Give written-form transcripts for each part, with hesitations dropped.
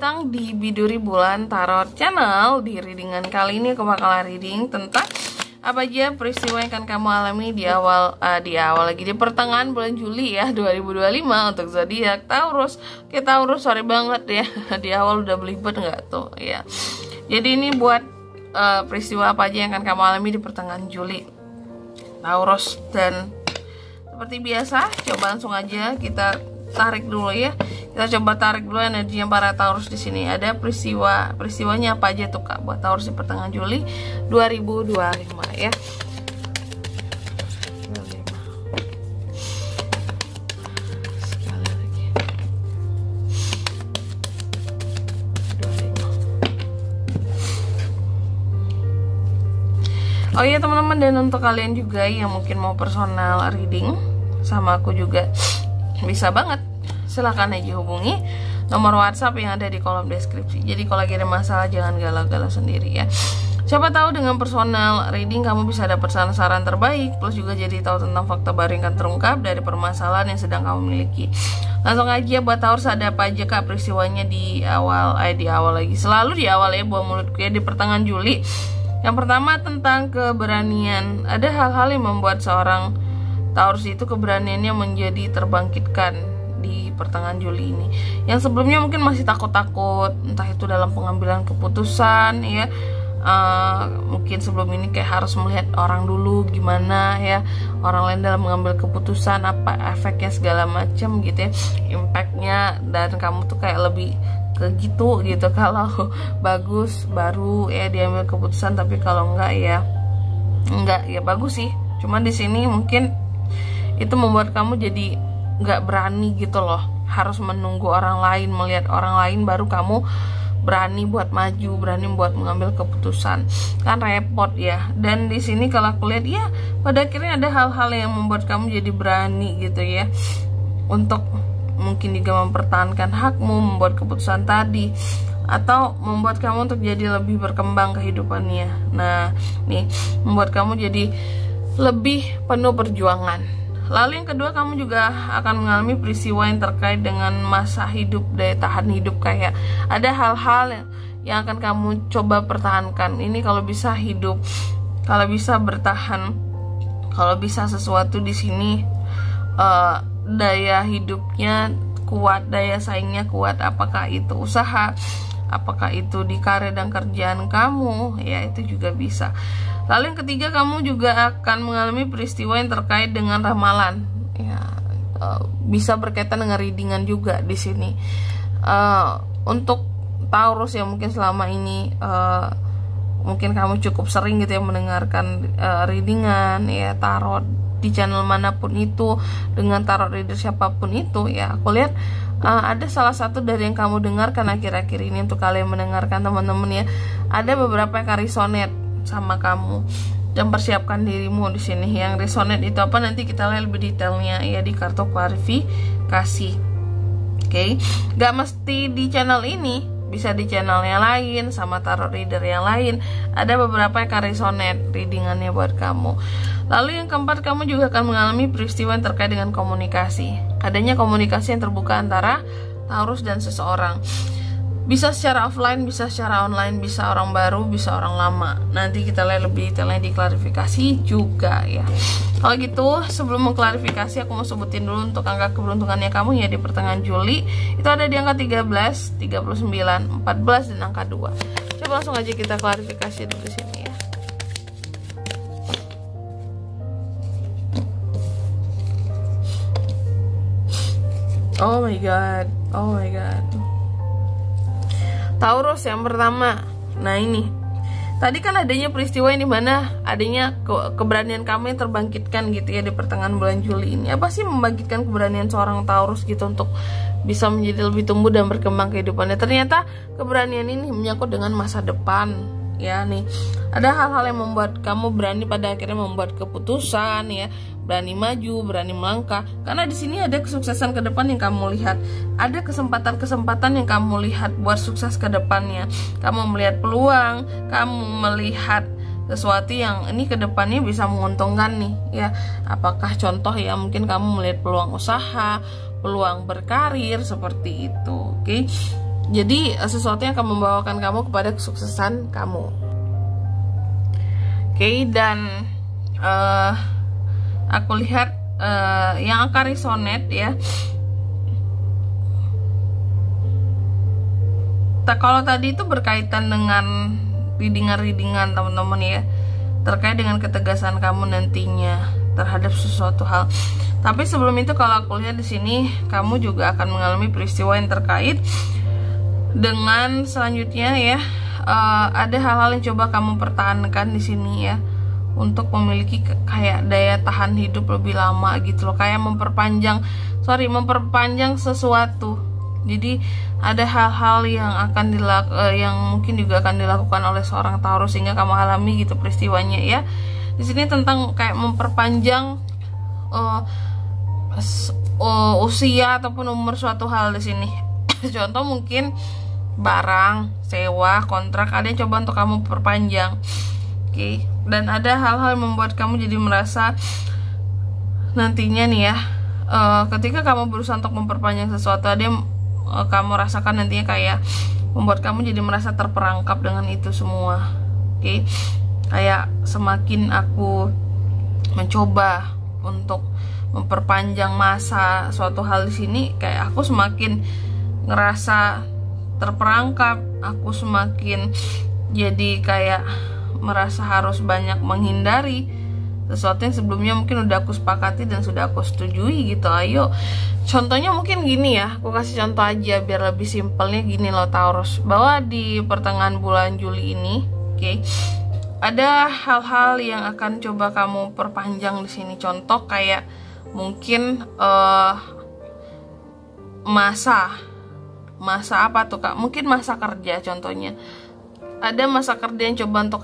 datang di Biduri Bulan Tarot Channel. Di readingan kali ini aku bakalan reading tentang apa aja peristiwa yang akan kamu alami di awal lagi di pertengahan bulan Juli ya 2025 untuk zodiak Taurus. Oke Taurus, sorry banget ya di awal udah belibet nggak tuh ya. Jadi ini buat peristiwa apa aja yang akan kamu alami di pertengahan Juli Taurus. Dan seperti biasa coba langsung aja kita tarik dulu ya. Kita coba tarik dulu energinya para Taurus di sini. Ada peristiwanya apa aja tuh Kak buat Taurus di pertengahan Juli 2025 ya. Sekali lagi. 25. Oh iya teman-teman, dan untuk kalian juga yang mungkin mau personal reading sama aku juga bisa banget, silahkan aja hubungi nomor WhatsApp yang ada di kolom deskripsi. Jadi kalau lagi ada masalah jangan galau-galau sendiri ya. Siapa tahu dengan personal reading kamu bisa dapat saran-saran terbaik, plus juga jadi tahu tentang fakta baru yang akan terungkap dari permasalahan yang sedang kamu miliki. Langsung aja buat Taurus, ada apa aja Kak peristiwanya di awal lagi. Selalu di awal ya, buah mulutku ya, di pertengahan Juli. Yang pertama tentang keberanian. Ada hal-hal yang membuat seorang Taurus itu keberaniannya menjadi terbangkitkan di pertengahan Juli ini. Yang sebelumnya mungkin masih takut-takut, entah itu dalam pengambilan keputusan ya. Mungkin sebelum ini kayak harus melihat orang dulu gimana ya, orang lain dalam mengambil keputusan, apa efeknya segala macam gitu ya, impactnya, dan kamu tuh kayak lebih ke gitu kalau bagus baru ya diambil keputusan, tapi kalau enggak ya bagus sih. Cuman di sini mungkin itu membuat kamu jadi nggak berani gitu loh, harus menunggu orang lain, melihat orang lain baru kamu berani buat maju, berani buat mengambil keputusan, kan repot ya. Dan di sini kalau aku lihat ya pada akhirnya ada hal-hal yang membuat kamu jadi berani gitu ya, untuk mungkin juga mempertahankan hakmu, membuat keputusan tadi, atau membuat kamu untuk jadi lebih berkembang kehidupannya. Nah nih membuat kamu jadi lebih penuh perjuangan. Lalu yang kedua, kamu juga akan mengalami peristiwa yang terkait dengan masa hidup, daya tahan hidup, kayak ada hal-hal yang akan kamu coba pertahankan. Ini kalau bisa hidup, kalau bisa bertahan, kalau bisa sesuatu di sini daya hidupnya kuat, daya saingnya kuat, apakah itu usaha, apakah itu di karir dan kerjaan kamu ya, itu juga bisa. Lalu yang ketiga, kamu juga akan mengalami peristiwa yang terkait dengan ramalan ya, bisa berkaitan dengan readingan juga di sini. Untuk Taurus yang mungkin selama ini mungkin kamu cukup sering gitu ya mendengarkan readingan ya, tarot di channel manapun itu, dengan tarot reader siapapun itu ya, aku lihat ada salah satu dari yang kamu dengarkan akhir-akhir ini. Untuk kalian mendengarkan teman-teman ya, ada beberapa yang resonate sama kamu, dan persiapkan dirimu di sini. Yang resonate itu apa, nanti kita lihat lebih detailnya ya di kartu klarifikasi. Oke, gak mesti di channel ini, bisa di channel yang lain sama tarot reader yang lain. Ada beberapa yang resonate readingannya buat kamu. Lalu yang keempat, kamu juga akan mengalami peristiwa yang terkait dengan komunikasi. Adanya komunikasi yang terbuka antara Taurus dan seseorang. Bisa secara offline, bisa secara online, bisa orang baru, bisa orang lama. Nanti kita lihat lebih detailnya di klarifikasi juga ya. Kalau gitu, sebelum mengklarifikasi, aku mau sebutin dulu untuk angka keberuntungannya kamu ya di pertengahan Juli. Itu ada di angka 13, 39, 14, dan angka 2. Coba langsung aja kita klarifikasi dulu di sini ya. Oh my god, oh my god. Taurus yang pertama. Nah ini tadi kan adanya peristiwa ini, mana adanya keberanian kamu yang terbangkitkan gitu ya di pertengahan bulan Juli ini. Apa sih membangkitkan keberanian seorang Taurus gitu untuk bisa menjadi lebih tumbuh dan berkembang kehidupannya? Ternyata keberanian ini menyangkut dengan masa depan ya. Nih ada hal-hal yang membuat kamu berani pada akhirnya membuat keputusan ya, berani maju, berani melangkah, karena di sini ada kesuksesan ke depan yang kamu lihat, ada kesempatan-kesempatan yang kamu lihat buat sukses ke depannya. Kamu melihat peluang, kamu melihat sesuatu yang ini ke depannya bisa menguntungkan nih ya. Apakah contoh ya, mungkin kamu melihat peluang usaha, peluang berkarir seperti itu. Oke. Jadi sesuatu yang akan membawakan kamu kepada kesuksesan kamu. Oke, dan aku lihat yang akan resonate ya. Kalau tadi itu berkaitan dengan readingan teman-teman ya, terkait dengan ketegasan kamu nantinya terhadap sesuatu hal. Tapi sebelum itu kalau aku lihat di sini, kamu juga akan mengalami peristiwa yang terkait dengan selanjutnya ya. Ada hal-hal yang coba kamu pertahankan di sini ya, untuk memiliki kayak daya tahan hidup lebih lama gitu loh, kayak memperpanjang sesuatu. Jadi ada hal-hal yang akan yang mungkin juga akan dilakukan oleh seorang Taurus sehingga kamu alami gitu peristiwanya ya. Di sini tentang kayak memperpanjang usia ataupun umur suatu hal di sini. Contoh mungkin barang, sewa, kontrak, ada yang coba untuk kamu perpanjang. Oke. Dan ada hal-hal yang membuat kamu jadi merasa nantinya nih ya, ketika kamu berusaha untuk memperpanjang sesuatu, ada yang kamu rasakan nantinya kayak membuat kamu jadi merasa terperangkap dengan itu semua. Oke. Kayak semakin aku mencoba untuk memperpanjang masa suatu hal di sini, kayak aku semakin ngerasa terperangkap, aku semakin jadi kayak merasa harus banyak menghindari sesuatu yang sebelumnya mungkin udah aku sepakati dan sudah aku setujui gitu. Ayo, contohnya mungkin gini ya, aku kasih contoh aja biar lebih simpelnya gini loh Taurus, bahwa di pertengahan bulan Juli ini, oke, ada hal-hal yang akan coba kamu perpanjang di sini. Contoh kayak mungkin masa apa tuh Kak? Mungkin masa kerja contohnya. Ada masa kerja yang coba untuk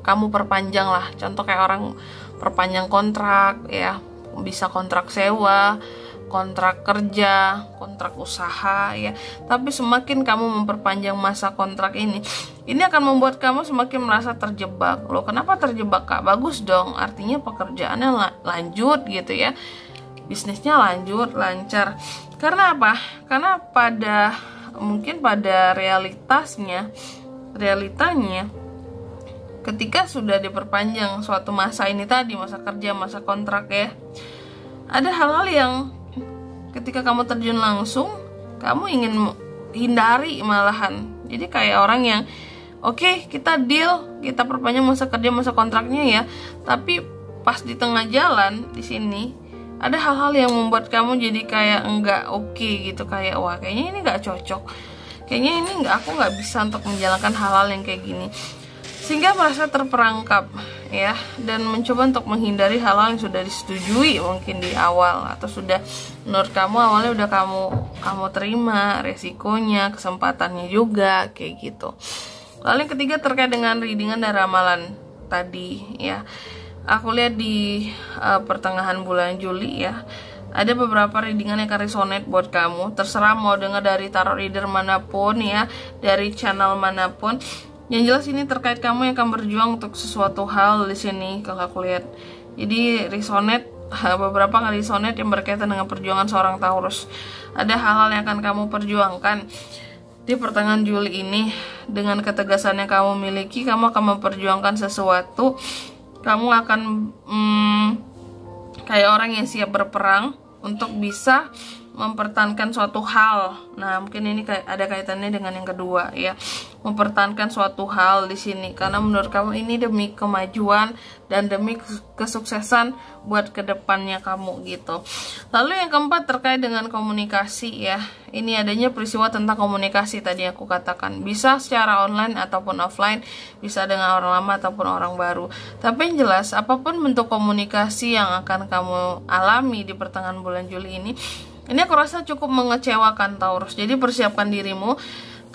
kamu perpanjang lah. Contoh kayak orang perpanjang kontrak ya, bisa kontrak sewa, kontrak kerja, kontrak usaha ya. Tapi semakin kamu memperpanjang masa kontrak ini akan membuat kamu semakin merasa terjebak. Loh, kenapa terjebak Kak? Bagus dong, artinya pekerjaannya lanjut gitu ya, bisnisnya lanjut, lancar. Karena apa? Karena mungkin pada realitanya ketika sudah diperpanjang suatu masa ini tadi, masa kerja, masa kontrak ya, ada hal-hal yang ketika kamu terjun langsung kamu ingin hindari malahan. Jadi kayak orang yang oke, kita deal, kita perpanjang masa kerja, masa kontraknya ya, tapi pas di tengah jalan di sini ada hal-hal yang membuat kamu jadi kayak enggak oke gitu, kayak wah kayaknya ini enggak cocok, kayaknya ini aku nggak bisa untuk menjalankan hal-hal yang kayak gini, sehingga merasa terperangkap ya, dan mencoba untuk menghindari hal-hal yang sudah disetujui mungkin di awal, atau sudah menurut kamu awalnya udah kamu terima resikonya, kesempatannya juga kayak gitu. Lalu yang ketiga terkait dengan readingan dan ramalan tadi ya, aku lihat di pertengahan bulan Juli ya, ada beberapa readingan yang akan resonate buat kamu. Terserah mau dengar dari tarot reader manapun ya, dari channel manapun. Yang jelas ini terkait kamu yang akan berjuang untuk sesuatu hal di sini kalau aku lihat. Jadi resonate, beberapa kali resonate yang berkaitan dengan perjuangan seorang Taurus. Ada hal-hal yang akan kamu perjuangkan di pertengahan Juli ini. Dengan ketegasan yang kamu miliki, kamu akan memperjuangkan sesuatu. Kamu akan kayak orang yang siap berperang untuk bisa mempertahankan suatu hal. Nah, mungkin ini ada kaitannya dengan yang kedua ya, mempertahankan suatu hal di sini, karena menurut kamu ini demi kemajuan dan demi kesuksesan buat kedepannya kamu gitu. Lalu yang keempat terkait dengan komunikasi ya, ini adanya peristiwa tentang komunikasi tadi aku katakan, bisa secara online ataupun offline, bisa dengan orang lama ataupun orang baru. Tapi yang jelas apapun bentuk komunikasi yang akan kamu alami di pertengahan bulan Juli ini aku rasa cukup mengecewakan Taurus. Jadi persiapkan dirimu,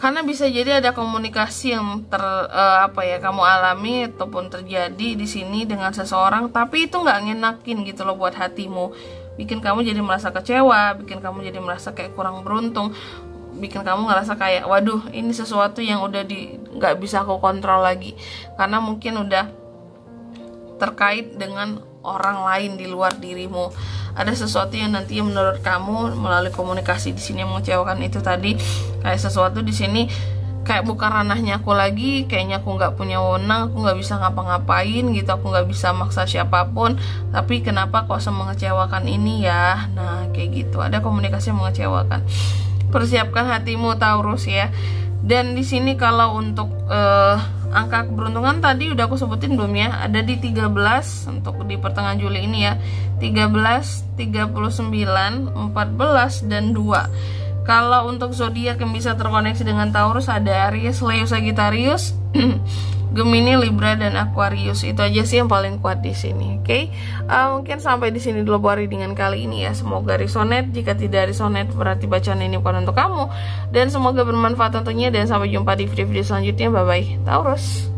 karena bisa jadi ada komunikasi yang kamu alami ataupun terjadi di sini dengan seseorang, tapi itu nggak ngenakin gitu loh buat hatimu, bikin kamu jadi merasa kecewa, bikin kamu jadi merasa kayak kurang beruntung, bikin kamu ngerasa kayak waduh ini sesuatu yang udah nggak bisa aku kontrol lagi, karena mungkin udah terkait dengan orang lain di luar dirimu. ada sesuatu yang nanti menurut kamu melalui komunikasi di sini yang mengecewakan itu tadi, kayak sesuatu di sini kayak bukan ranahnya aku lagi, kayaknya aku nggak punya wewenang, aku nggak bisa ngapa-ngapain gitu, aku nggak bisa maksa siapapun, tapi kenapa kok semengecewakan ini ya. Nah kayak gitu, ada komunikasi yang mengecewakan. Persiapkan hatimu Taurus ya. Dan di sini kalau untuk angka keberuntungan tadi udah aku sebutin belum ya, ada di 13 untuk di pertengahan Juli ini ya, 13, 39, 14 dan 2. Kalau untuk zodiak yang bisa terkoneksi dengan Taurus ada Aries, Leo, Sagittarius, Gemini, Libra dan Aquarius. Itu aja sih yang paling kuat di sini. Oke. Mungkin sampai di sini dulu readingan kali ini ya. Semoga resonate. Jika tidak resonate berarti bacaan ini bukan untuk kamu. Dan semoga bermanfaat tentunya, dan sampai jumpa di video-video selanjutnya. Bye bye Taurus.